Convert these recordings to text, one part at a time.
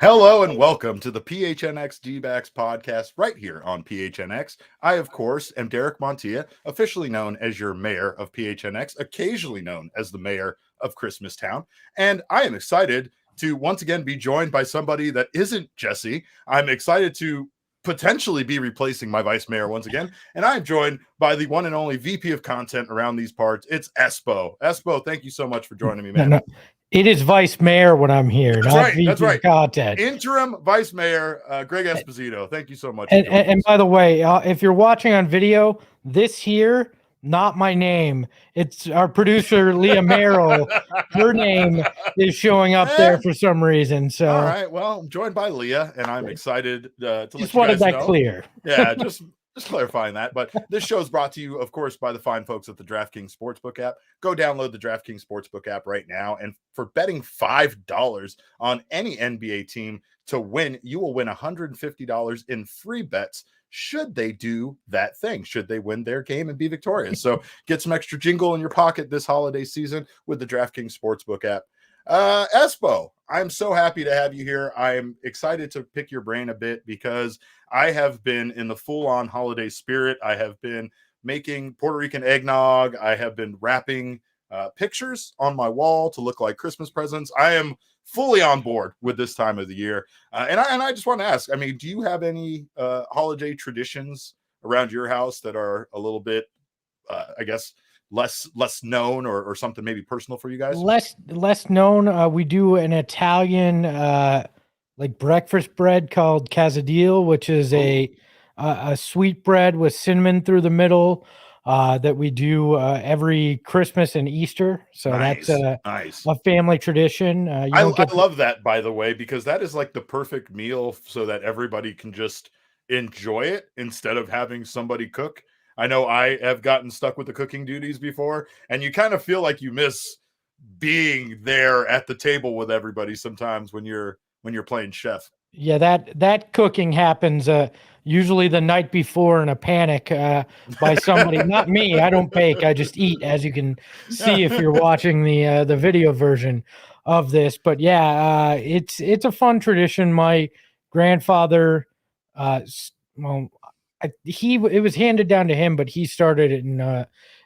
Hello and welcome to the PHNX D-backs podcast right here on PHNX. I, of course, am Derek Montilla, officially known as your mayor of PHNX, occasionally known as the mayor of Christmastown. And I am excited to once again be joined by somebody that isn't Jesse. I'm excited to potentially be replacing my vice mayor once again. And I'm joined by the one and only VP of content around these parts. It's Espo. Espo, thank you so much for joining me, man. No. It is vice mayor when I'm here, That's not right. VP That's right. content. Interim vice mayor Greg Esposito. Thank you so much. And by the way, if you're watching on video, this here, not my name. It's our producer Leah Merrill. Her name is showing up there for some reason. So all right. Well, I'm joined by Leah, and I'm excited to just let you wanted guys that know. clear. Yeah, just clarifying that. But this show is brought to you, of course, by the fine folks at the DraftKings Sportsbook app. Go download the DraftKings Sportsbook app right now. And for betting $5 on any NBA team to win, you will win $150 in free bets should they do that thing, should they win their game and be victorious. So get some extra jingle in your pocket this holiday season with the DraftKings Sportsbook app. Espo, I'm so happy to have you here. I'm excited to pick your brain a bit because I have been in the full-on holiday spirit. I have been making Puerto Rican eggnog. I have been wrapping pictures on my wall to look like Christmas presents. I am fully on board with this time of the year. And I just want to ask, I mean, do you have any holiday traditions around your house that are a little bit, I guess, less known or something maybe personal for you guys? Less known. We do an Italian like breakfast bread called quesadilla, which is a sweet bread with cinnamon through the middle that we do every Christmas and Easter. So nice, that's a family tradition. I love that, by the way, because that is like the perfect meal so that everybody can just enjoy it instead of having somebody cook. I know I have gotten stuck with the cooking duties before, and you kind of feel like you miss being there at the table with everybody sometimes when you're playing chef. Yeah, that cooking happens usually the night before in a panic by somebody. Not me. I don't bake. I just eat, as you can see if you're watching the video version of this. But yeah, it's a fun tradition. My grandfather, it was handed down to him, but he started it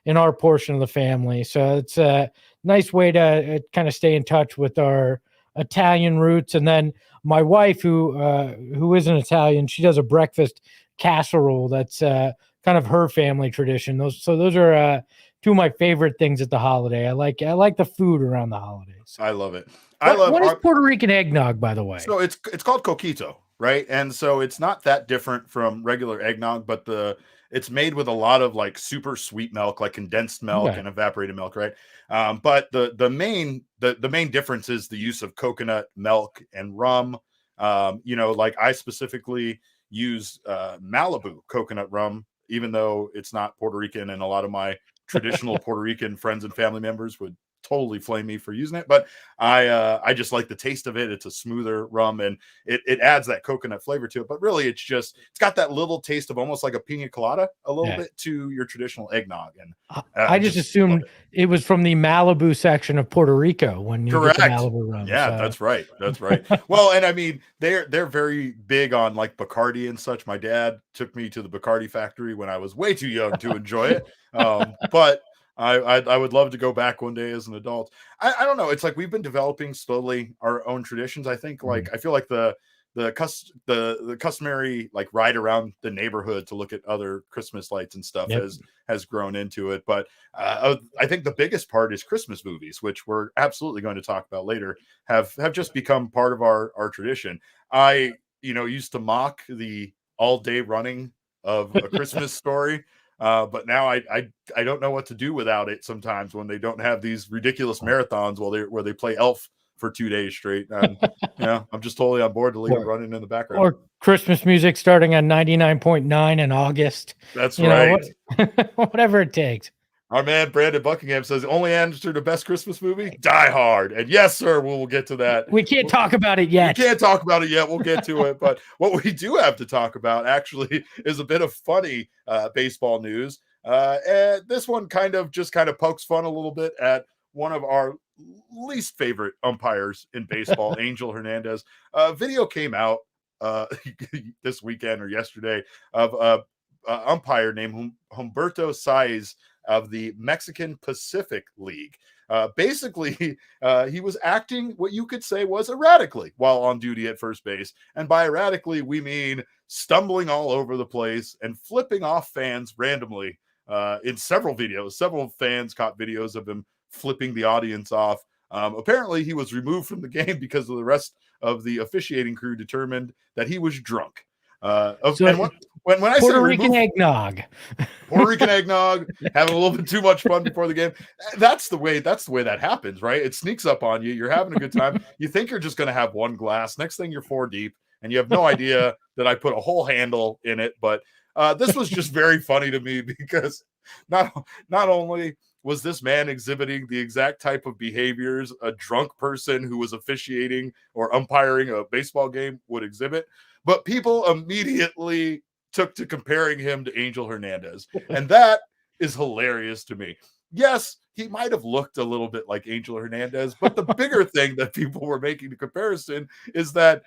in our portion of the family. So it's a nice way to kind of stay in touch with our Italian roots. And then my wife, who isn't Italian, she does a breakfast casserole. That's kind of her family tradition. Those are two of my favorite things at the holiday. I like the food around the holidays. I love it. What is Puerto Rican eggnog, by the way? So it's called coquito, right? And so it's not that different from regular eggnog, but it's made with a lot of like super sweet milk, like condensed milk and evaporated milk, right? But the main difference is the use of coconut milk and rum. Like I specifically use Malibu coconut rum, even though it's not Puerto Rican, and a lot of my traditional Puerto Rican friends and family members would totally flame me for using it, but I just like the taste of it. It's a smoother rum, and it adds that coconut flavor to it. But really, it's got that little taste of almost like a pina colada, a little bit to your traditional eggnog. And I just assumed it was from the Malibu section of Puerto Rico when you get the Malibu rum. Yeah, so. That's right. That's right. Well, and I mean, they're very big on like Bacardi and such. My dad took me to the Bacardi factory when I was way too young to enjoy it, but I would love to go back one day as an adult. I don't know. It's like we've been developing slowly our own traditions. I think I feel like the customary like ride around the neighborhood to look at other Christmas lights and stuff has grown into it. But I think the biggest part is Christmas movies, which we're absolutely going to talk about later, have just become part of our tradition. I used to mock the all day running of A Christmas Story. But now I don't know what to do without it sometimes when they don't have these ridiculous marathons where they play Elf for 2 days straight. And I'm just totally on board to leave it running in the background. Or Christmas music starting on 99.9 in August. That's right. Whatever it takes. Our man Brandon Buckingham says only answer to best Christmas movie, Die Hard. And yes, sir, we'll get to that. We can't talk about it yet. We'll get to it. But what we do have to talk about actually is a bit of funny baseball news. And this one kind of pokes fun a little bit at one of our least favorite umpires in baseball, Angel Hernandez. Video came out this weekend or yesterday of a umpire named Humberto Saiz of the Mexican Pacific League. Basically, he was acting what you could say was erratically while on duty at first base. And by erratically, we mean stumbling all over the place and flipping off fans randomly in several videos. Several fans caught videos of him flipping the audience off. Apparently, he was removed from the game because of the rest of the officiating crew determined that he was drunk. And when I Puerto say Rican eggnog, Puerto Rican eggnog, having a little bit too much fun before the game. That's the way that happens, right? It sneaks up on you. You're having a good time. You think you're just going to have one glass. Next thing you're 4 deep, and you have no idea that I put a whole handle in it. But this was just very funny to me because not only was this man exhibiting the exact type of behaviors a drunk person who was officiating or umpiring a baseball game would exhibit, but people immediately took to comparing him to Angel Hernandez. And that is hilarious to me. Yes, he might have looked a little bit like Angel Hernandez, but the bigger thing that people were making the comparison is that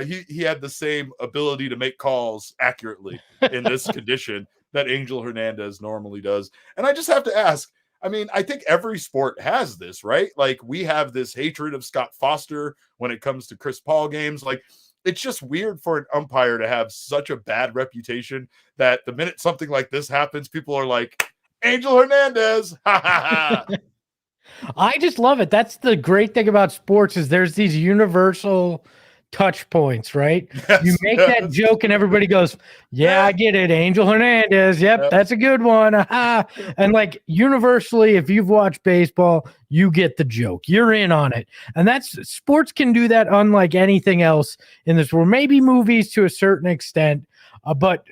he had the same ability to make calls accurately in this condition that Angel Hernandez normally does. And I just have to ask, I mean, I think every sport has this, right? Like, we have this hatred of Scott Foster when it comes to Chris Paul games. Like, it's just weird for an umpire to have such a bad reputation that the minute something like this happens, people are like, Angel Hernandez. Ha ha ha. I just love it. That's the great thing about sports is there's these universal touch points, right? Yes, you make that joke and everybody goes, yeah, I get it. Angel Hernandez. Yep. That's a good one. Aha. And like universally, if you've watched baseball, you get the joke. You're in on it. And that's sports can do that unlike anything else in this world. Maybe movies to a certain extent, but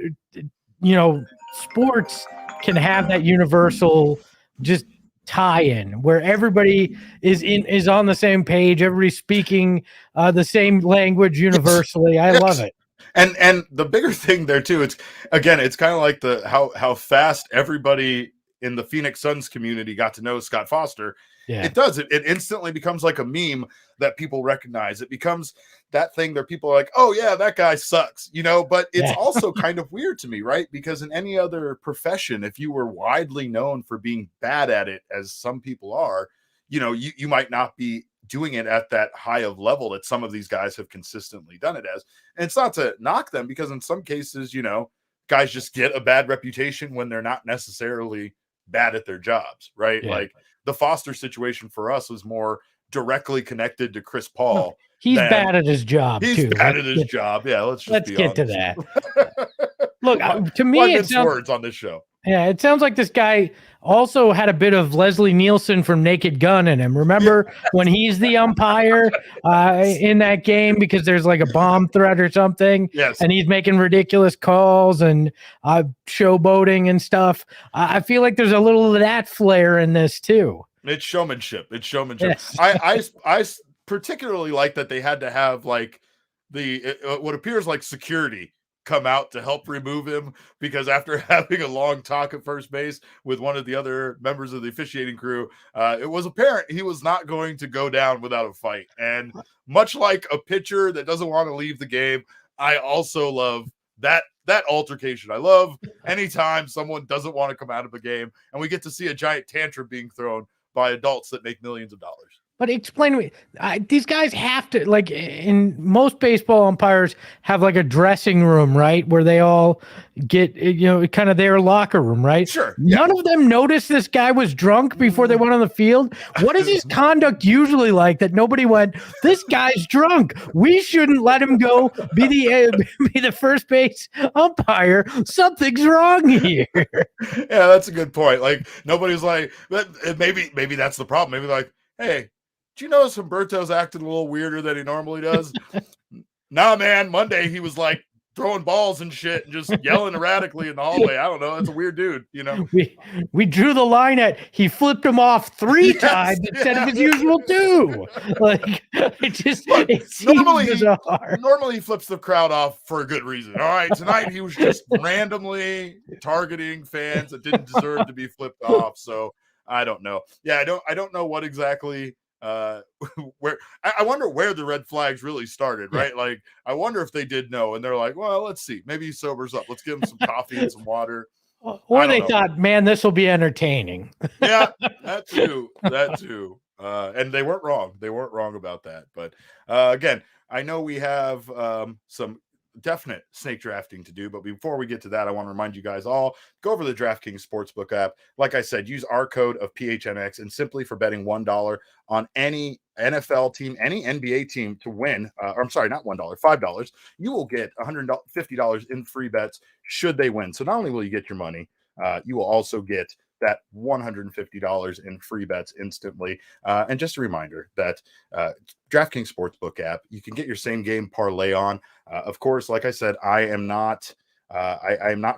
sports can have that universal just tie-in where everybody is on the same page, everybody's speaking the same language universally. I love it. And the bigger thing there too, it's kind of like how fast everybody in the Phoenix Suns community got to know Scott Foster. Yeah. It instantly becomes like a meme that people recognize. It becomes that thing that people are like, oh yeah, that guy sucks, but it's also kind of weird to me, right? Because in any other profession, if you were widely known for being bad at it, as some people are, you might not be doing it at that high of level that some of these guys have consistently done it as. And it's not to knock them, because in some cases, guys just get a bad reputation when they're not necessarily bad at their jobs, right? Yeah. Like the Foster situation for us was more directly connected to Chris Paul. No, he's bad at his job. He's bad at his job. Yeah, let's get to that. Look, to me, it's words on this show. Yeah, it sounds like this guy also had a bit of Leslie Nielsen from Naked Gun in him. Remember when he's the umpire in that game because there's like a bomb threat or something? Yes. And he's making ridiculous calls and showboating and stuff. I feel like there's a little of that flair in this too. It's showmanship. Yes. I particularly like that they had to have like what appears like security come out to help remove him, because after having a long talk at first base with one of the other members of the officiating crew, it was apparent he was not going to go down without a fight. And much like a pitcher that doesn't want to leave the game, I also love that altercation. I love anytime someone doesn't want to come out of a game and we get to see a giant tantrum being thrown by adults that make millions of dollars. But explain to me, these guys have to, like, in most baseball umpires have like a dressing room, right? Where they all get, kind of their locker room, right? Sure. None of them noticed this guy was drunk before they went on the field. What is his conduct usually like that nobody went, this guy's drunk, we shouldn't let him go be the first base umpire. Something's wrong here. Yeah, that's a good point. Like, nobody's like, maybe that's the problem. Maybe like, hey, do you notice Humberto's acting a little weirder than he normally does? Nah, man. Monday he was like throwing balls and shit and just yelling erratically in the hallway. I don't know. That's a weird dude, We drew the line at he flipped him off 3 times instead of his usual 2. Like it normally he flips the crowd off for a good reason. All right, tonight he was just randomly targeting fans that didn't deserve to be flipped off. So I don't know. Yeah, I don't know what exactly where I wonder where the red flags really started, right? Yeah. Like, I wonder if they did know, and they're like, well, let's see, maybe he sobers up. Let's give him some coffee and some water. I Or don't they know. thought, man, this will be entertaining. Yeah, that too. That too. And they weren't wrong. They weren't wrong about that. But again, I know we have some definite snake drafting to do. But before we get to that, I want to remind you guys all, go over to the DraftKings Sportsbook app. Like I said, use our code of PHNX, and simply for betting $1 on any NFL team, any NBA team to win, I'm sorry, not $1, $5, you will get $150 in free bets should they win. So not only will you get your money, you will also get that $150 in free bets instantly. And just a reminder that DraftKings Sportsbook app, you can get your same game parlay on. Of course, like I said, I am not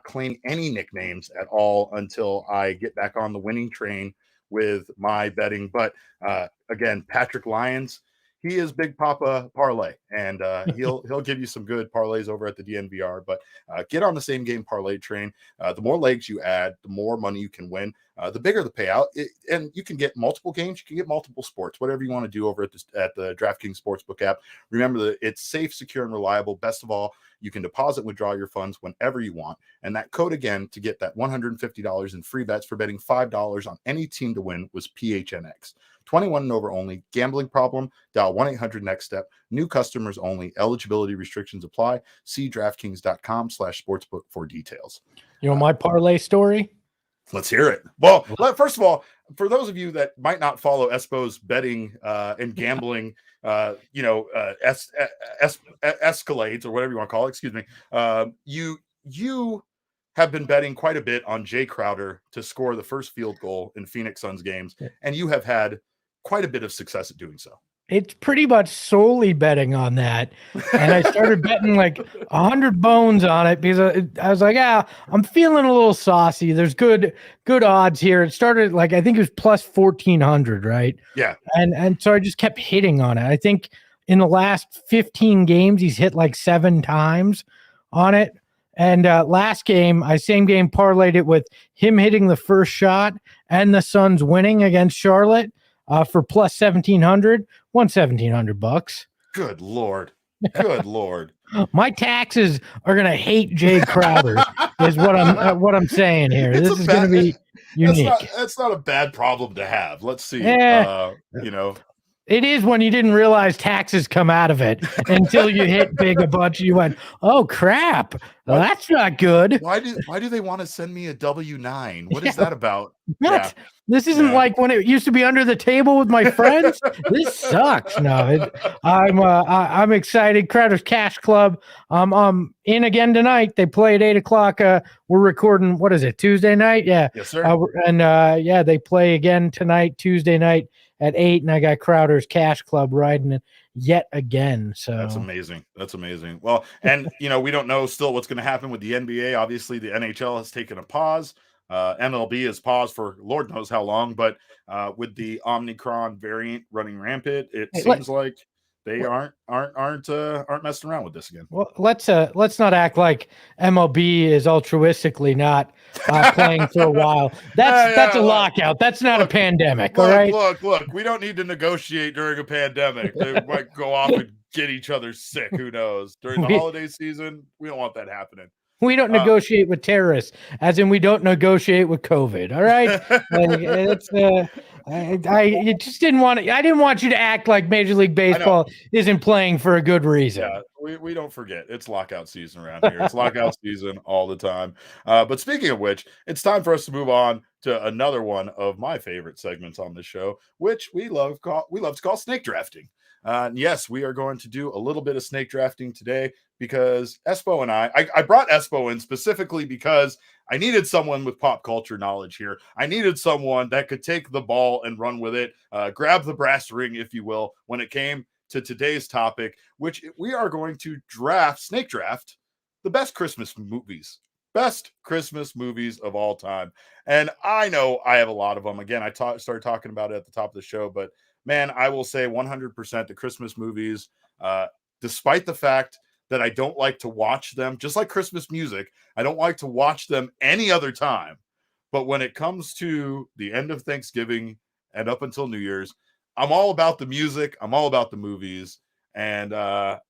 claiming any nicknames at all until I get back on the winning train with my betting. But again, Patrick Lyons, he is Big Papa Parlay, and he'll give you some good parlays over at the DNVR. But get on the same game parlay train. The more legs you add, the more money you can win. The bigger the payout, and you can get multiple games. You can get multiple sports, whatever you want to do over at the DraftKings Sportsbook app. Remember that it's safe, secure, and reliable. Best of all, you can deposit and withdraw your funds whenever you want. And that code again to get that $150 in free bets for betting $5 on any team to win was PHNX. 21 and over only. Gambling problem? Dial 1-800-NEXT-STEP. New customers only. Eligibility restrictions apply. See DraftKings.com/sportsbook for details. You know my parlay story? Let's hear it. Well, first of all, for those of you that might not follow Espo's betting and gambling, escalades or whatever you want to call it, excuse me, you have been betting quite a bit on Jay Crowder to score the first field goal in Phoenix Suns games, and you have had quite a bit of success at doing so. It's pretty much solely betting on that. And I started betting like 100 bones on it because I was like, I'm feeling a little saucy. There's good odds here. It started like, I think it was plus 1,400, right? Yeah. And so I just kept hitting on it. I think in the last 15 games, he's hit like 7 times on it. And last game, I same game parlayed it with him hitting the first shot and the Suns winning against Charlotte for plus 1,700, won $1,700. Good Lord. Good Lord. My taxes are gonna hate Jay Crowder, is what I'm saying here. This is gonna be unique. That's not a bad problem to have. Let's see. It is when you didn't realize taxes come out of it until you hit big a bunch. You went, oh crap, well, that's not good. Why do they want to send me a W-9? What is that about? What? Yeah. This isn't like when it used to be under the table with my friends. This sucks. No, I'm excited. Crowder's Cash Club. I'm in again tonight. They play at 8:00. We're recording. What is it? Tuesday night? Yeah. Yes, sir. They play again tonight, Tuesday night at 8, and I got Crowder's Cash Club riding it yet again. So that's amazing. That's amazing. Well, and we don't know still what's going to happen with the NBA. Obviously, the NHL has taken a pause. MLB has paused for Lord knows how long, but with the Omicron variant running rampant, it seems like they aren't messing around with this again. Well, let's not act like MLB is altruistically not playing for a while. That's a lockout. That's not a pandemic. All right. Look. We don't need to negotiate during a pandemic. They might go off and get each other sick. Who knows? During the holiday season, we don't want that happening. We don't negotiate with terrorists, as in we don't negotiate with COVID. All right, I just didn't want to. I didn't want you to act like Major League Baseball isn't playing for a good reason. Yeah, we don't forget it's lockout season around here. It's lockout season all the time. But speaking of which, it's time for us to move on to another one of my favorite segments on the show, which we love to call snake drafting. Yes, we are going to do a little bit of snake drafting today because Espo and I brought Espo in specifically because I needed someone with pop culture knowledge here. I needed someone that could take the ball and run with it, grab the brass ring, if you will, when it came to today's topic, which we are going to snake draft the best Christmas movies of all time. And I know I have a lot of them. Again, I started talking about it at the top of the show, but man, I will say 100% the Christmas movies, despite the fact that I don't like to watch them, just like Christmas music, I don't like to watch them any other time. But when it comes to the end of Thanksgiving and up until New Year's, I'm all about the music. I'm all about the movies, and I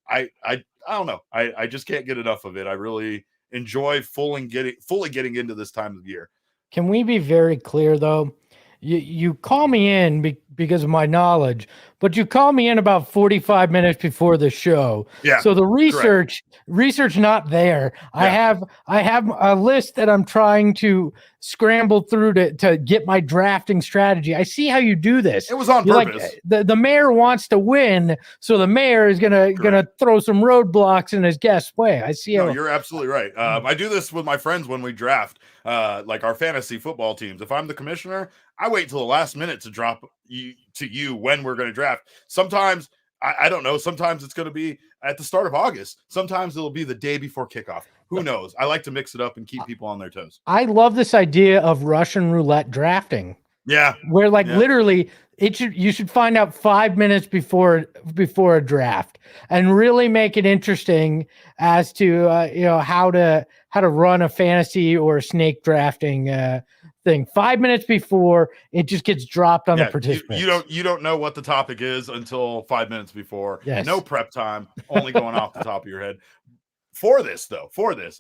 don't know. I just can't get enough of it. I really enjoy fully getting into this time of year. Can we be very clear though? You call me in because of my knowledge, but you call me in about 45 minutes before the show. Yeah, So the correct. research not there. Yeah. I have a list that I'm trying to scramble through to get my drafting strategy. I see how you do this. It was on You're like purpose. the mayor wants to win, so the mayor is gonna throw some roadblocks in his guest's way. I see No, how you're absolutely right. I do this with my friends when we draft, like our fantasy football teams. If I'm the commissioner, I wait till the last minute to drop you when we're going to draft. Sometimes I don't know. Sometimes it's going to be at the start of August. Sometimes it'll be the day before kickoff. Who knows? I like to mix it up and keep people on their toes. I love this idea of Russian roulette drafting. Yeah, Where like yeah. literally you should find out 5 minutes before a draft and really make it interesting as to how to run a fantasy or a snake drafting thing. 5 minutes before it just gets dropped on the participants. You don't know what the topic is until 5 minutes before. Yes. No prep time, only going off the top of your head. For this,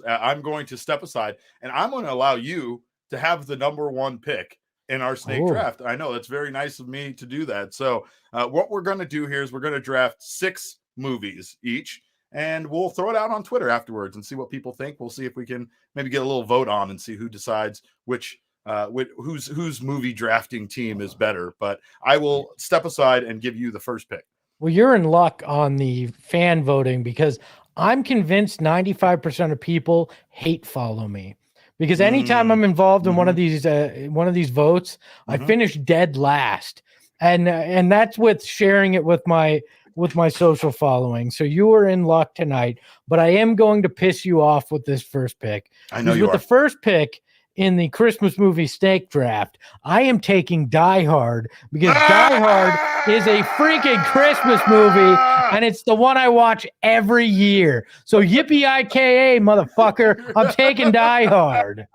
I'm going to step aside and I'm going to allow you to have the number one pick in our snake draft. I know that's very nice of me to do that. So what we're going to do here is we're going to draft 6 movies each, and we'll throw it out on Twitter afterwards and see what people think. We'll see if we can maybe get a little vote on and see who decides whose movie drafting team is better. But I will step aside and give you the first pick. Well, you're in luck on the fan voting because I'm convinced 95% of people hate follow me. Because anytime I'm involved in one of these votes, I finish dead last, and that's with sharing it with my social following. So you are in luck tonight, but I am going to piss you off with this first pick. I know you with are. The first pick in the Christmas movie snake draft, I am taking Die Hard because Die Hard is a freaking Christmas movie, and it's the one I watch every year. So yippee-ki-yay, motherfucker! I'm taking Die Hard.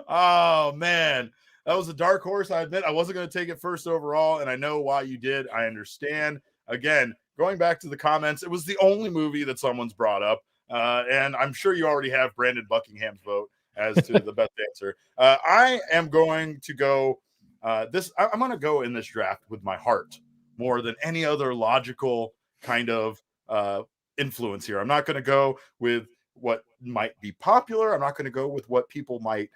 Oh man, that was a dark horse. I admit I wasn't going to take it first overall, and I know why you did. I understand. Again, going back to the comments, it was the only movie that someone's brought up, and I'm sure you already have Brandon Buckingham's vote as to the best answer. I am going to go I'm going to go in this draft with my heart more than any other logical kind of influence here. I'm not going to go with what might be popular. I'm not going to go with what people might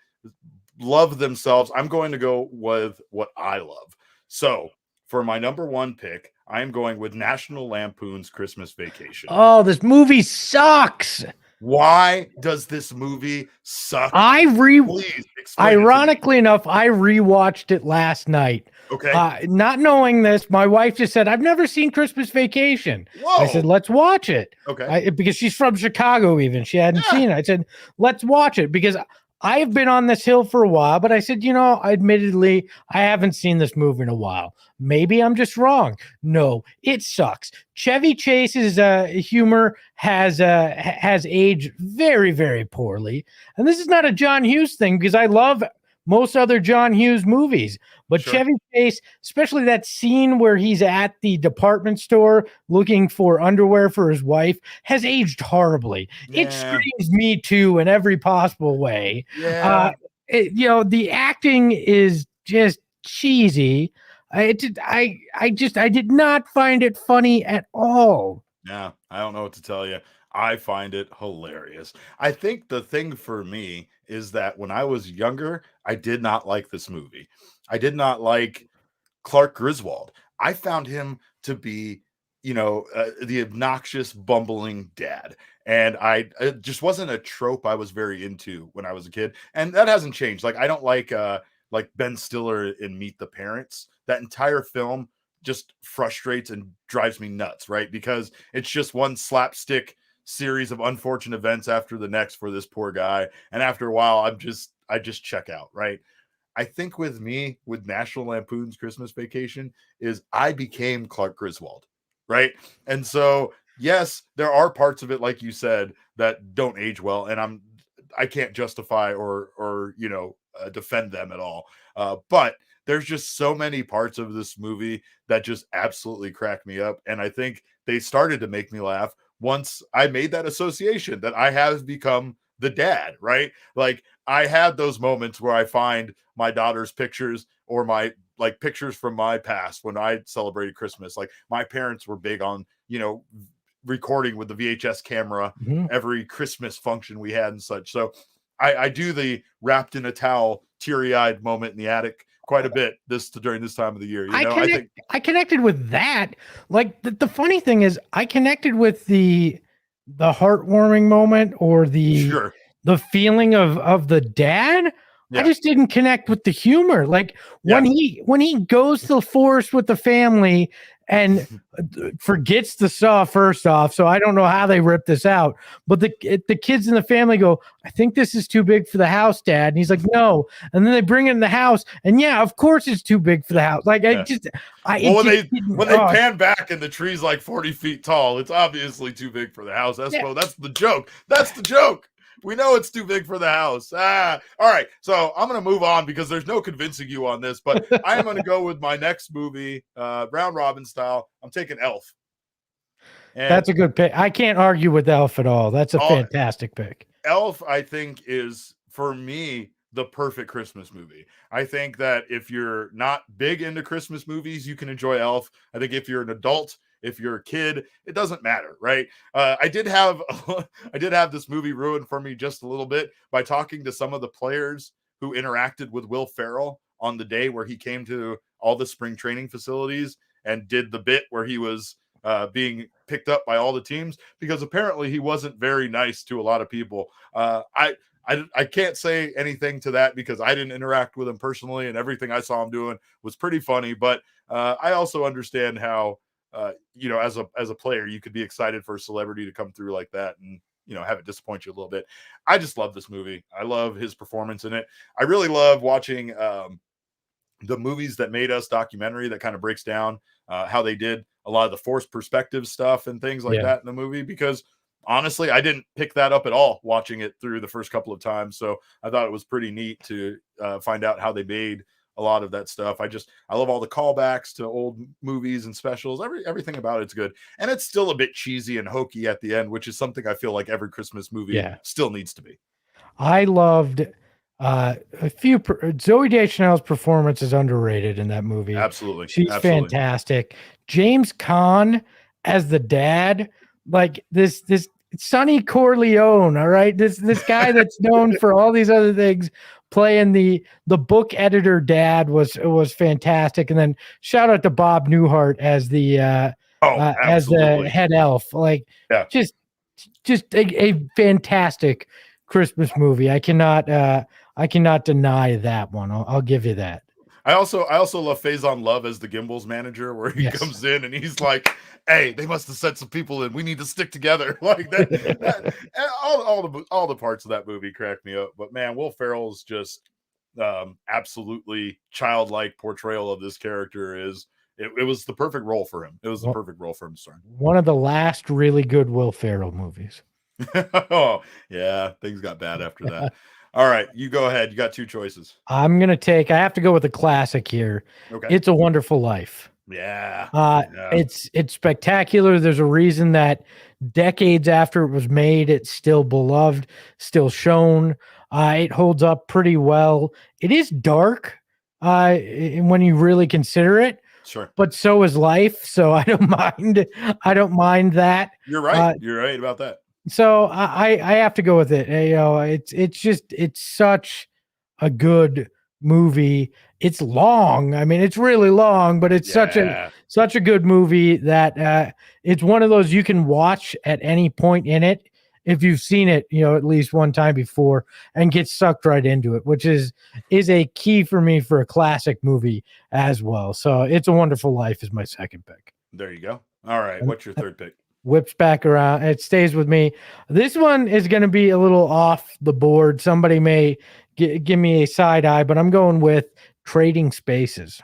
love themselves. I'm going to go with what I love. So for my number one pick, I am going with National Lampoon's Christmas Vacation. Oh, this movie sucks. Why does this movie suck? Ironically enough, I rewatched it last night. Okay. Not knowing this, my wife just said, "I've never seen Christmas Vacation." Whoa. I said, "Let's watch it." Okay. Because she's from Chicago, even she hadn't seen it. I said, "Let's watch it," because I have been on this hill for a while, but I said, admittedly, I haven't seen this movie in a while. Maybe I'm just wrong. No, it sucks. Chevy Chase's humor has aged very, very poorly. And this is not a John Hughes thing because I love most other John Hughes movies. But Chevy Chase, especially that scene where he's at the department store looking for underwear for his wife, has aged horribly. Yeah. It screams Me Too in every possible way. Yeah. The acting is just cheesy. I did not find it funny at all. Yeah, I don't know what to tell you. I find it hilarious. I think the thing for me is that when I was younger, I did not like this movie. I did not like Clark Griswold. I found him to be, the obnoxious, bumbling dad. And it just wasn't a trope I was very into when I was a kid. And that hasn't changed. Like, I don't like Ben Stiller in Meet the Parents. That entire film just frustrates and drives me nuts, right? Because it's just one slapstick series of unfortunate events after the next for this poor guy. And after a while, I just check out, right? I think with me, with National Lampoon's Christmas Vacation, is I became Clark Griswold, right? And so, yes, there are parts of it, like you said, that don't age well, and I can't justify or defend them at all. But there's just so many parts of this movie that just absolutely crack me up. And I think they started to make me laugh once I made that association that I have become the dad, right? Like I had those moments where I find my daughter's pictures or my like pictures from my past when I celebrated Christmas. Like my parents were big on, recording with the VHS camera every Christmas function we had and such. So I do the wrapped in a towel, teary-eyed moment in the attic quite a bit during this time of the year. I connected with that. Like the funny thing is, I connected with the heartwarming moment or the feeling of the dad. I just didn't connect with the humor. Like when he goes to the forest with the family and forgets the saw first off. So I don't know how they rip this out, but the kids in the family go, I think this is too big for the house, Dad. And he's like, no. And then they bring it in the house and of course it's too big for the house. Like when they pan back and the tree's like 40 feet tall, it's obviously too big for the house. Espo, that's the joke. That's the joke. We know it's too big for the house. All right. So I'm going to move on because there's no convincing you on this, but I am going to go with my next movie, round robin style. I'm taking Elf. And that's a good pick. I can't argue with Elf at all. That's a fantastic pick. Elf, I think, is, for me, the perfect Christmas movie. I think that if you're not big into Christmas movies, you can enjoy Elf. I think if you're an adult, if you're a kid, it doesn't matter, right? I did have this movie ruined for me just a little bit by talking to some of the players who interacted with Will Ferrell on the day where he came to all the spring training facilities and did the bit where he was being picked up by all the teams, because apparently he wasn't very nice to a lot of people. I can't say anything to that because I didn't interact with him personally, and everything I saw him doing was pretty funny. But I also understand how as a player, you could be excited for a celebrity to come through like that and, have it disappoint you a little bit. I just love this movie. I love his performance in it. I really love watching the Movies That Made Us documentary that kind of breaks down how they did a lot of the forced perspective stuff and things like that in the movie, because honestly, I didn't pick that up at all watching it through the first couple of times. So I thought it was pretty neat to find out how they made a lot of that stuff. I love all the callbacks to old movies and specials. Everything about it's good. And it's still a bit cheesy and hokey at the end, which is something I feel like every Christmas movie still needs to be. I loved Zooey Deschanel's performance is underrated in that movie. Absolutely. She's fantastic. James Caan as the dad, like this Sonny Corleone, all right? This guy that's known for all these other things, playing the book editor dad was fantastic. And then shout out to Bob Newhart as the head elf. Like just a fantastic Christmas movie. I cannot deny that one. I'll give you that. I also love Faison Love as the Gimbals manager, where he comes in and he's like, "Hey, they must have sent some people in. We need to stick together." Like that all the parts of that movie crack me up. But man, Will Ferrell's just absolutely childlike portrayal of this character is. It was the perfect role for him. It was the perfect role for him to start. One of the last really good Will Ferrell movies. Oh yeah, things got bad after that. All right, you go ahead. You got two choices. I have to go with a classic here. Okay. It's a Wonderful Life. Yeah. It's spectacular. There's a reason that decades after it was made, it's still beloved, still shown. It holds up pretty well. It is dark when you really consider it. Sure. But so is life. So I don't mind that. You're right. You're right about that. So I have to go with it. It's such a good movie. It's long. I mean, it's really long, but it's such a good movie that it's one of those you can watch at any point in it if you've seen it, at least one time before and get sucked right into it, which is a key for me for a classic movie as well. So It's a Wonderful Life is my second pick. There you go. All right. What's your third pick? Whips back around. It stays with me. This one is going to be a little off the board. Somebody may give me a side eye, but I'm going with Trading Spaces.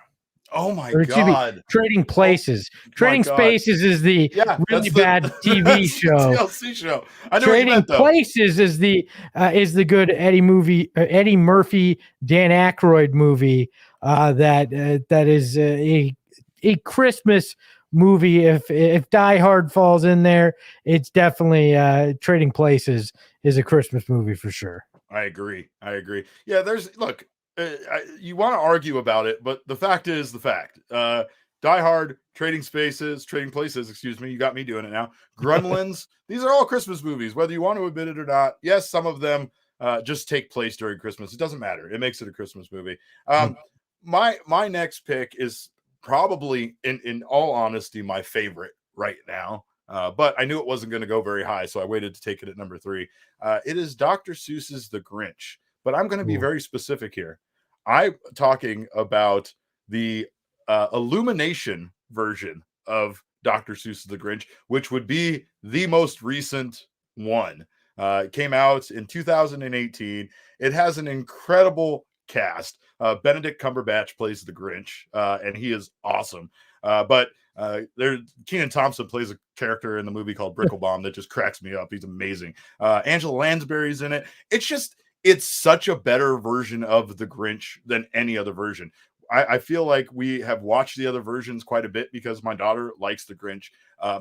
Oh my Or excuse me, God. Trading Places. Oh my Trading God. Spaces is the Yeah, really that's the bad TV that's the show. TLC show. I know what you Trading meant though. Places is the good Eddie Murphy, Dan Aykroyd movie that is a Christmas movie. If Die Hard falls in there, it's definitely Trading Places is a Christmas movie for sure. I agree. Yeah, look, you want to argue about it, but the fact is the fact. Die Hard, Trading Places, excuse me, you got me doing it now. Gremlins, these are all Christmas movies, whether you want to admit it or not. Yes, some of them just take place during Christmas. It doesn't matter. It makes it a Christmas movie. My next pick is probably, in all honesty, my favorite right now. But I knew it wasn't going to go very high, so I waited to take it at number 3. It is Dr. Seuss's The Grinch, but I'm going to be very specific here. I'm talking about the Illumination version of Dr. Seuss's The Grinch, which would be the most recent one. It came out in 2018. It has an incredible cast. Benedict Cumberbatch plays the Grinch, and he is awesome. But Kenan Thompson plays a character in the movie called Bricklebomb that just cracks me up. He's amazing. Angela Lansbury's in it. It's such a better version of the Grinch than any other version. I feel like we have watched the other versions quite a bit because my daughter likes the Grinch.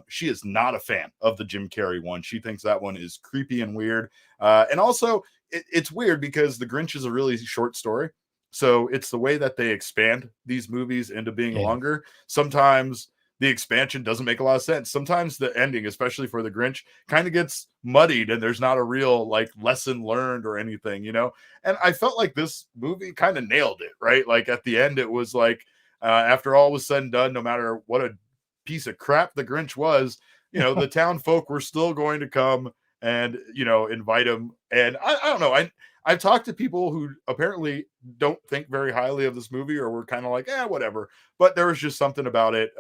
She is not a fan of the Jim Carrey one. She thinks that one is creepy and weird. And also, it's weird because the Grinch is a really short story. So it's the way that they expand these movies into being longer. Sometimes the expansion doesn't make a lot of sense. Sometimes the ending, especially for the Grinch, kind of gets muddied and there's not a real like lesson learned or anything, you know? And I felt like this movie kind of nailed it, right? Like at the end, it was like, after all was said and done, no matter what a piece of crap the Grinch was, you know, the town folk were still going to come and, you know, invite him. And I don't know. I've talked to people who apparently don't think very highly of this movie or were kind of like, whatever. But there was just something about it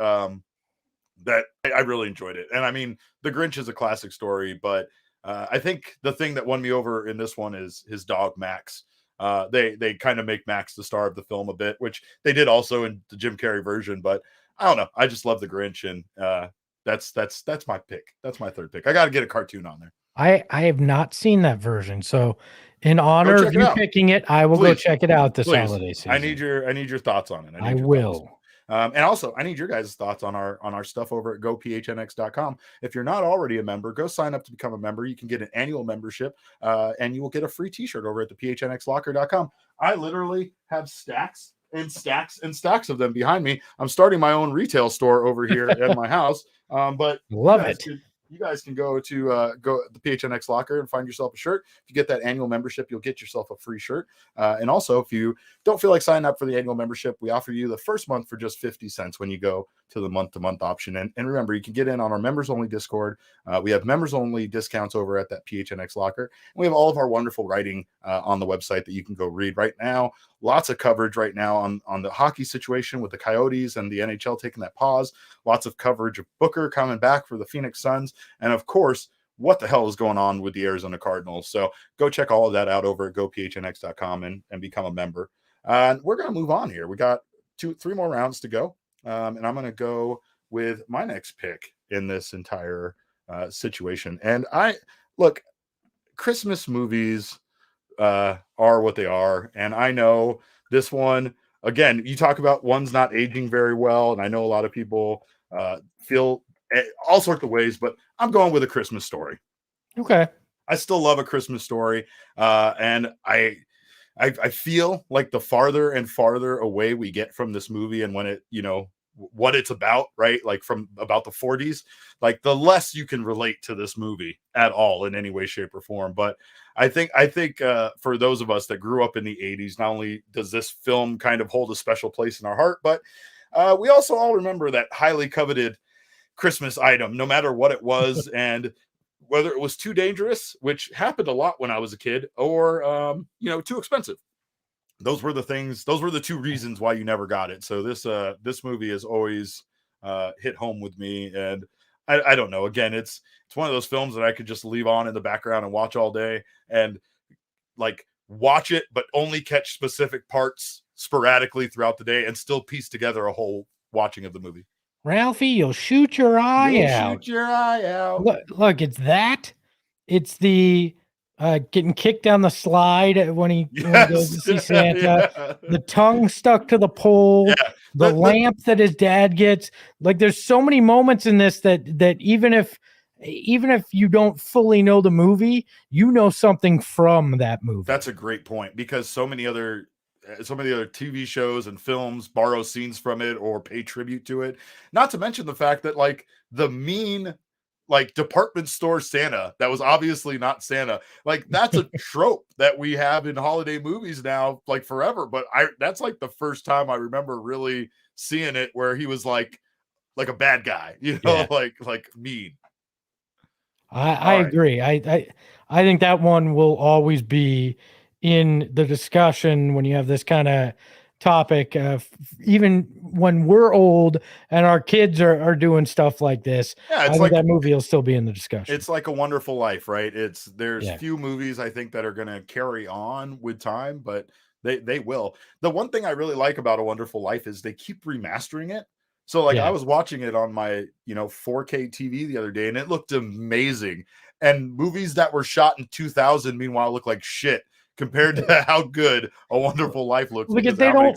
that I really enjoyed it. And I mean, The Grinch is a classic story, but I think the thing that won me over in this one is his dog, Max. They kind of make Max the star of the film a bit, which they did also in the Jim Carrey version. But I don't know. I just love The Grinch, and that's my pick. That's my third pick. I got to get a cartoon on there. I have not seen that version, so in honor of you picking it, I will go check it out this holiday season. I need your thoughts on it. I will. And also, I need your guys' thoughts on our stuff over at gophnx.com. If you're not already a member, go sign up to become a member. You can get an annual membership, and you will get a free T-shirt over at the phnxlocker.com. I literally have stacks and stacks and stacks of them behind me. I'm starting my own retail store over here at my house. But you guys can go to the PHNX Locker and find yourself a shirt. If you get that annual membership, you'll get yourself a free shirt. And also, if you don't feel like signing up for the annual membership, we offer you the first month for just 50 cents when you go to the month-to-month option. And remember, you can get in on our members-only Discord. We have members-only discounts over at that PHNX Locker. And we have all of our wonderful writing on the website that you can go read right now. Lots of coverage right now on the hockey situation with the Coyotes and the NHL taking that pause. Lots of coverage of Booker coming back for the Phoenix Suns. And of course, what the hell is going on with the Arizona Cardinals? So go check all of that out over at gophnx.com and become a member. And we're going to move on here. We got 3 more rounds to go. And I'm going to go with my next pick in this entire situation. And Christmas movies are what they are. And I know this one, again, you talk about one's not aging very well. And I know a lot of people feel all sorts of ways, but I'm going with A Christmas Story. Okay. I still love A Christmas Story. And I feel like the farther and farther away we get from this movie and when it, you know, what it's about, right? Like from about the 40s, like the less you can relate to this movie at all in any way, shape, or form. But I think for those of us that grew up in the 80s, not only does this film kind of hold a special place in our heart, but we also all remember that highly coveted Christmas item, no matter what it was, and whether it was too dangerous, which happened a lot when I was a kid, or too expensive. Those were the things. Those were the 2 reasons why you never got it. So this movie has always hit home with me, and I don't know. Again, it's one of those films that I could just leave on in the background and watch all day, and like watch it, but only catch specific parts sporadically throughout the day and still piece together a whole watching of the movie. Ralphie, you'll shoot your eye out. Shoot your eye out. Look, it's that. It's the getting kicked down the slide when he goes to see Santa. Yeah. The tongue stuck to the pole. Yeah. The lamp that his dad gets. Like, there's so many moments in this that even if you don't fully know the movie, you know something from that movie. That's a great point, because so many other TV shows and films borrow scenes from it or pay tribute to it. Not to mention the fact that, like, the mean, like, department store Santa that was obviously not Santa, like, that's a trope that we have in holiday movies now, like, forever. But that's like the first time I remember really seeing it, where he was like a bad guy, you know, Yeah. like mean. I agree. I think that one will always be in the discussion when you have this kind of topic, even when we're old and our kids are doing stuff like this. Yeah, I think that movie will still be in the discussion. It's like A Wonderful Life, right? There's Yeah. few movies I think that are going to carry on with time, but they will. The one thing I really like about A Wonderful Life is they keep remastering it. So, like, Yeah. I was watching it on my 4K TV the other day, and it looked amazing. And movies that were shot in 2000, meanwhile, look like shit compared to how good A Wonderful Life looks. Because they don't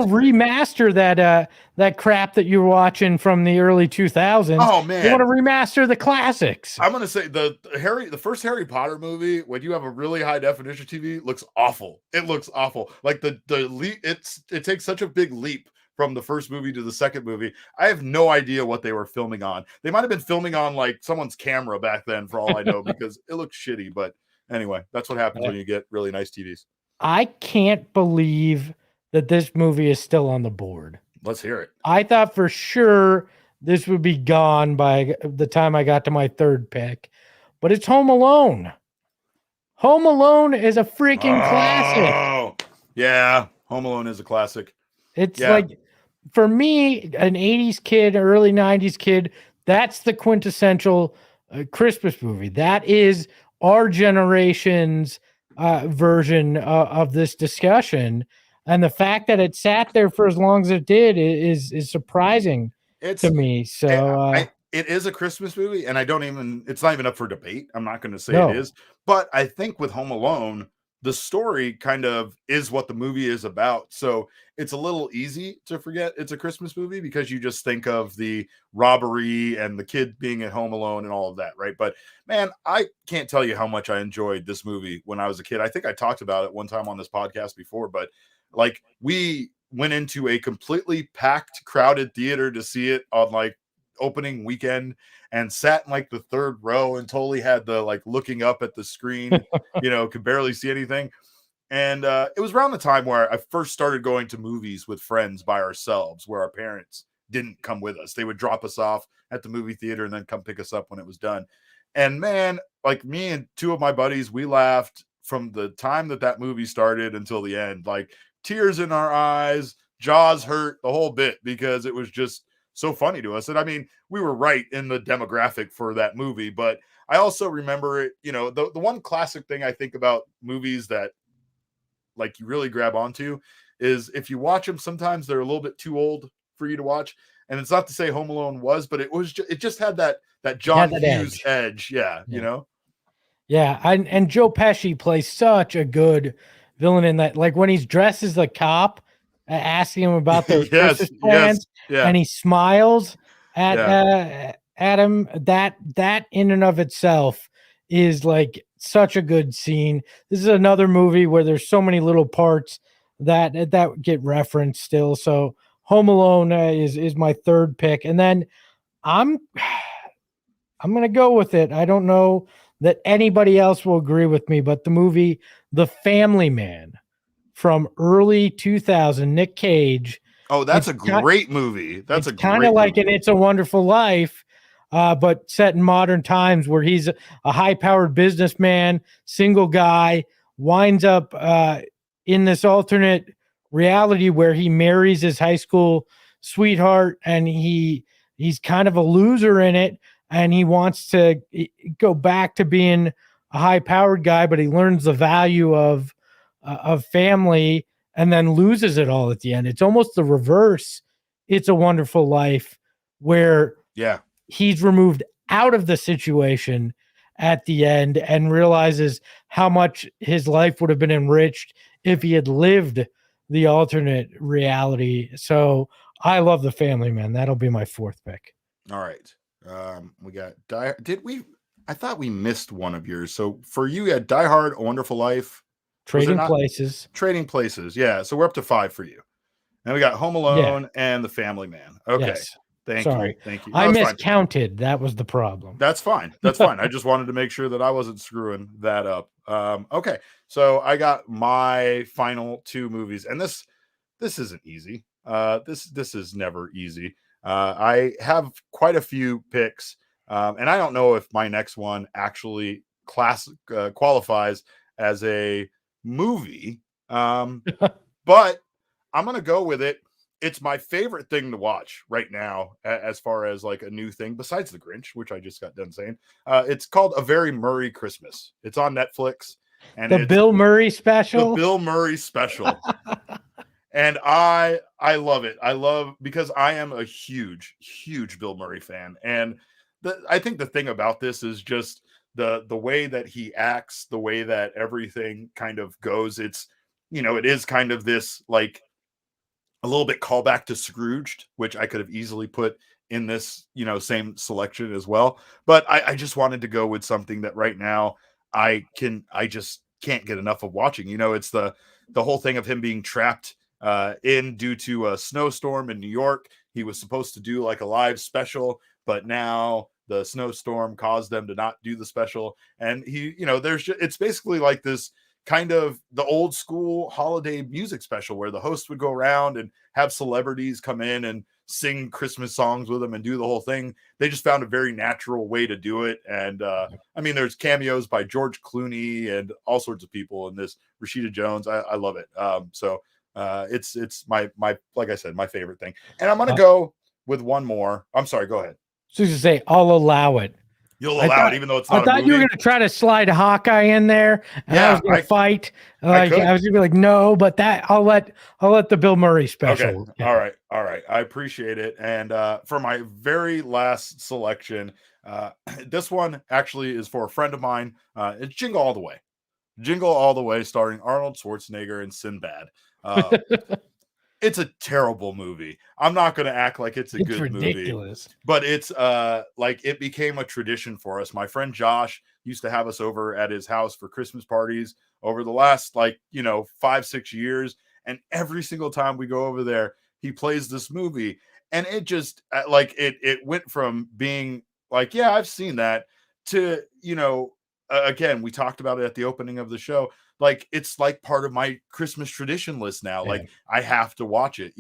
remaster that crap that you were watching from the early 2000s. Oh man, they want to remaster the classics. I'm gonna say the first Harry Potter movie, when you have a really high definition TV, looks awful. It looks awful. Like the leap, it takes such a big leap from the first movie to the second movie. I have no idea what they were filming on. They might have been filming on like someone's camera back then, for all I know, because it looks shitty. But anyway, that's what happens when you get really nice TVs. I can't believe that this movie is still on the board. Let's hear it. I thought for sure this would be gone by the time I got to my third pick, but it's Home Alone. Home Alone is a freaking classic. Yeah, Home Alone is a classic. It's like, for me, an 80s kid, early 90s kid, that's the quintessential Christmas movie. That is our generation's version of this discussion. And the fact that it sat there for as long as it did is surprising to me. So it is a Christmas movie, and it's not even up for debate. I'm not going to say No. it is, but I think with Home Alone, the story kind of is what the movie is about. So it's a little easy to forget it's a Christmas movie, because you just think of the robbery and the kid being at home alone and all of that, right? But man, I can't tell you how much I enjoyed this movie when I was a kid. I think I talked about it one time on this podcast before, but like, we went into a completely packed, crowded theater to see it on like opening weekend, and sat in like the third row and totally had the like looking up at the screen, could barely see anything. And it was around the time where I first started going to movies with friends by ourselves, where our parents didn't come with us. They would drop us off at the movie theater and then come pick us up when it was done. And man, like, me and two of my buddies, we laughed from the time that movie started until the end, like tears in our eyes, jaws hurt, the whole bit, because it was just so funny to us. And I mean, we were right in the demographic for that movie, but I also remember it, the one classic thing I think about movies that like you really grab onto is, if you watch them, sometimes they're a little bit too old for you to watch. And it's not to say Home Alone was, but it just had that John Hughes edge. Yeah. Yeah. And Joe Pesci plays such a good villain in that. Like, when he's dressed as a cop, asking him about their Christmas plans, and he smiles at him. That in and of itself is like such a good scene. This is another movie where there's so many little parts that get referenced still. So Home Alone is my third pick, and then I'm gonna go with it. I don't know that anybody else will agree with me, but the movie The Family Man from early 2000, Nick Cage. Oh, that's a great movie. That's kind of like an It's a Wonderful Life, but set in modern times, where he's a high-powered businessman, single guy, winds up in this alternate reality where he marries his high school sweetheart, and he's kind of a loser in it, and he wants to go back to being a high-powered guy, but he learns the value of family, and then loses it all at the end. It's almost the reverse. It's a Wonderful Life, where he's removed out of the situation at the end and realizes how much his life would have been enriched if he had lived the alternate reality. So I love The Family Man. That'll be my fourth pick. All right. We got I thought we missed one of yours. So for you had Die Hard, A Wonderful Life, Trading Places. Trading Places. Yeah. So we're up to 5 for you. And we got Home Alone and The Family Man. Okay. Yes. Thank you. Thank you. No, I miscounted. That was the problem. That's fine. That's fine. I just wanted to make sure that I wasn't screwing that up. Okay. So I got my final 2 movies, and this isn't easy. This is never easy. I have quite a few picks, and I don't know if my next one actually qualifies as a movie, but I'm gonna go with it. It's my favorite thing to watch right now, as far as like a new thing besides The Grinch, which I just got done saying. It's called A Very Murray Christmas. It's on Netflix, and the Bill Murray special. The Bill Murray special. And I love it. I love, because I am a huge Bill Murray fan. And I think the thing about this is just the way that he acts, the way that everything kind of goes. It's, it is kind of this like a little bit callback to Scrooged, which I could have easily put in this, same selection as well. But I just wanted to go with something that right now I just can't get enough of watching. It's the whole thing of him being trapped in due to a snowstorm in New York. He was supposed to do like a live special, but now the snowstorm caused them to not do the special. And it's basically like this kind of the old school holiday music special where the host would go around and have celebrities come in and sing Christmas songs with them and do the whole thing. They just found a very natural way to do it. And there's cameos by George Clooney and all sorts of people in this. Rashida Jones. I love it. It's my like I said, my favorite thing. And I'm gonna go with one more. I'm sorry, go ahead. So you say I'll allow it. You'll allow it, even though it's not. I thought you were gonna try to slide Hawkeye in there. And I was gonna fight. I was gonna be like, no, but that I'll let the Bill Murray special. Okay. Yeah. All right. I appreciate it. And for my very last selection, this one actually is for a friend of mine. It's Jingle All the Way. Jingle All the Way, starring Arnold Schwarzenegger and Sinbad. It's a terrible movie. I'm not going to act like it's good ridiculous movie, but it's like it became a tradition for us. My friend Josh used to have us over at his house for Christmas parties over the last 5-6 years, and every single time we go over there, he plays this movie, and it just it went from being like, yeah, I've seen that, to again, we talked about it at the opening of the show. Like, it's like part of my Christmas tradition list now. Yeah. Like, I have to watch it,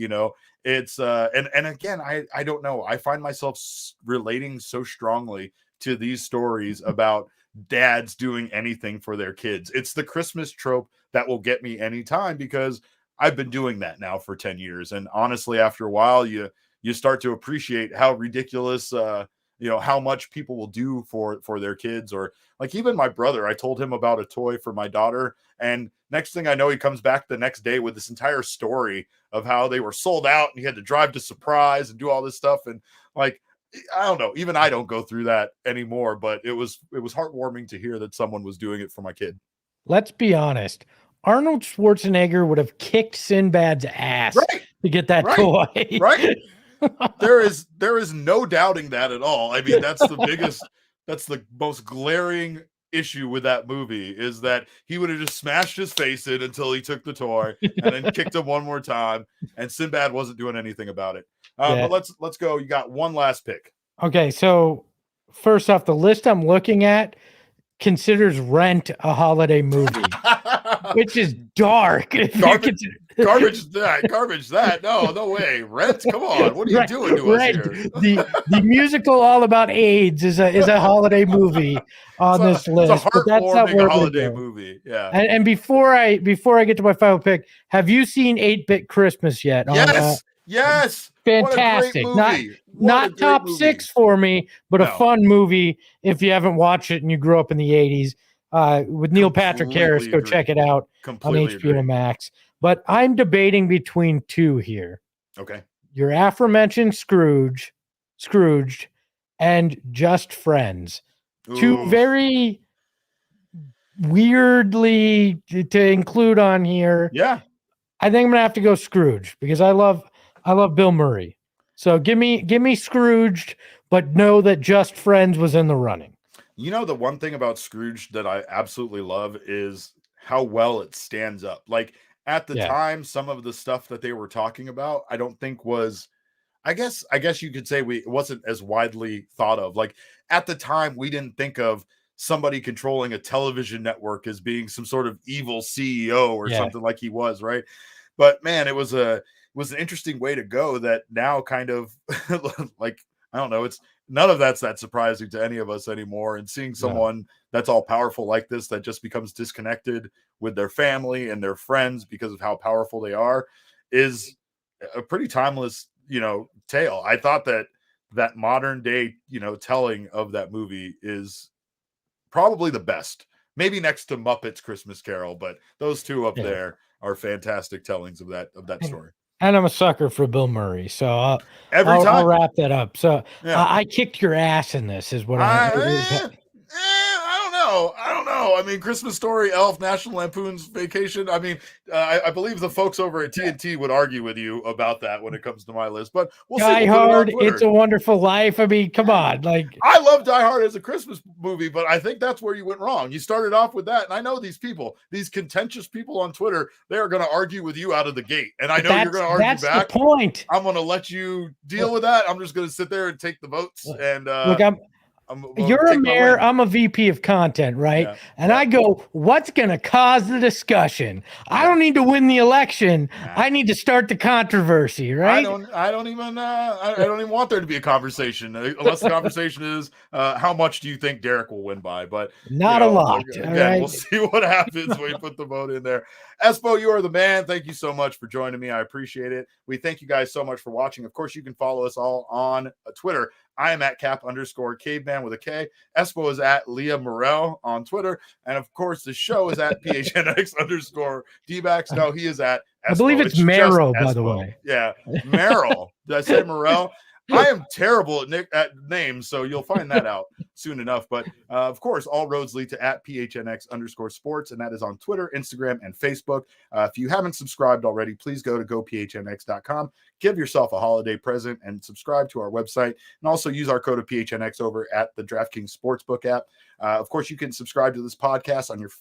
it's and again, I don't know. I find myself relating so strongly to these stories about dads doing anything for their kids. It's the Christmas trope that will get me anytime, because I've been doing that now for 10 years. And honestly, after a while, you start to appreciate how ridiculous, how much people will do for their kids. Or like, even my brother, I told him about a toy for my daughter, and next thing I know, he comes back the next day with this entire story of how they were sold out and he had to drive to Surprise and do all this stuff. And like, I don't know, even I don't go through that anymore, but it was heartwarming to hear that someone was doing it for my kid. Let's be honest. Arnold Schwarzenegger would have kicked Sinbad's ass to get that toy. Right. There is no doubting that at all. I mean, that's the most glaring issue with that movie, is that he would have just smashed his face in until he took the toy and then kicked him one more time, and Sinbad wasn't doing anything about it. But let's go. You got one last pick. Okay, so first off, the list I'm looking at considers Rent a holiday movie, which is dark. Garbage that. No way. Rent, come on. What are you doing to us here? The musical all about AIDS is a holiday movie on this list. It's a heartwarming holiday movie. Yeah. And before I get to my final pick, have you seen 8-Bit Christmas yet? Yes. Fantastic. Not top 6 for me, but a fun movie if you haven't watched it and you grew up in the 80s. With Neil Patrick Harris, go check it out on HBO Max. but I'm debating between 2 here. Okay. Your aforementioned Scrooged, and Just Friends. Ooh. 2 very weirdly to include on here. Yeah. I think I'm gonna have to go Scrooge because I love Bill Murray. So give me Scrooged, but know that Just Friends was in the running. You know, the one thing about Scrooge that I absolutely love is how well it stands up. Like at the time, some of the stuff that they were talking about, I don't think was, I guess you could say it wasn't as widely thought of. Like at the time, we didn't think of somebody controlling a television network as being some sort of evil CEO or something like he was, right? But man, it was an interesting way to go that now kind of like, I don't know, it's none of that's that surprising to any of us anymore. And seeing someone that's all powerful like this that just becomes disconnected with their family and their friends because of how powerful they are is a pretty timeless, tale. I thought that modern day, telling of that movie is probably the best, maybe next to Muppets Christmas Carol, but those 2 up there are fantastic tellings of that story. And I'm a sucker for Bill Murray, so I'll wrap that up. So I kicked your ass in this, is what I don't know. I mean, Christmas Story, Elf, National Lampoon's Vacation. I mean, I believe the folks over at TNT would argue with you about that when it comes to my list, but we'll see. Die Hard, It's a Wonderful Life. I mean, come on. Like, I love Die Hard as a Christmas movie, but I think that's where you went wrong. You started off with that, and I know these people, these contentious people on Twitter, they are going to argue with you out of the gate, and I know you're going to argue back. That's the point. I'm going to let you deal with that. I'm just going to sit there and take the votes, and look, you're a mayor, I'm a VP of content, right? Yeah. And I go, what's going to cause the discussion? I don't need to win the election. I need to start the controversy, right? I don't even want there to be a conversation unless the conversation is how much do you think Derek will win by? But not a lot. Again, we'll see what happens when you put the vote in there. Espo, you are the man. Thank you so much for joining me. I appreciate it. We thank you guys so much for watching. Of course, you can follow us all on Twitter. I am at @cap_caveman with a K. Espo is at Leah Morel on Twitter. And of course, the show is at PHNX_DBacks. No, he is at Espo. I believe it's Merrill, by the way. Yeah, Merrill. Did I say Morel? I am terrible at names, so you'll find that out soon enough. But of course, all roads lead to @PHNX_sports, and that is on Twitter, Instagram, and Facebook. If you haven't subscribed already, please go to gophnx.com. Give yourself a holiday present and subscribe to our website, and also use our code of PHNX over at the DraftKings Sportsbook app. Of course, you can subscribe to this podcast on your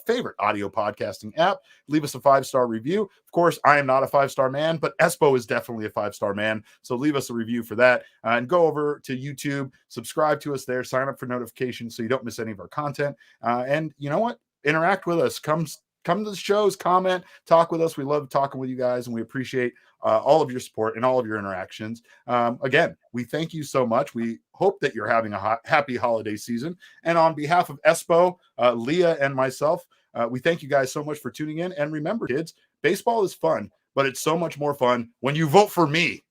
favorite audio podcasting app. Leave us a 5-star review. Of course, I am not a 5-star man, but Espo is definitely a 5-star man. So leave us a review for that. And go over to YouTube, subscribe to us there, sign up for notifications so you don't miss any of our content. And you know what? Interact with us. Come to the shows, comment, talk with us. We love talking with you guys, and we appreciate all of your support and all of your interactions. Again, we thank you so much. We hope that you're having a happy holiday season. And on behalf of Espo, Leah, and myself, we thank you guys so much for tuning in. And remember, kids, baseball is fun, but it's so much more fun when you vote for me.